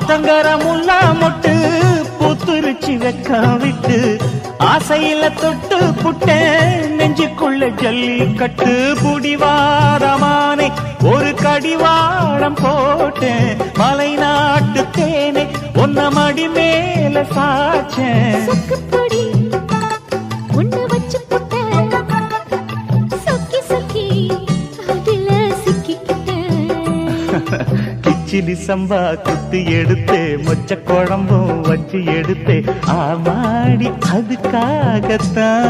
ஆத்தங்கர முல்லா மொட்டு பூத்துருச்சி வெக்கம் விட்டு ஆசையில தொட்டு புட்டேன் நெஞ்சுக்குள்ள ஜல்லிக்கட்டு புடிவாரமானே ஒரு கடிவாளம் போட்டேன் மலை நாட்டு தேனே ஒன்ன மடி மேல சாச்சேன் கிச்சிலி சம்பா குத்தி எடுத்தே மொச்ச குழம்பும் வச்சு எடுத்தே ஆமாடி அதுக்காகத்தான்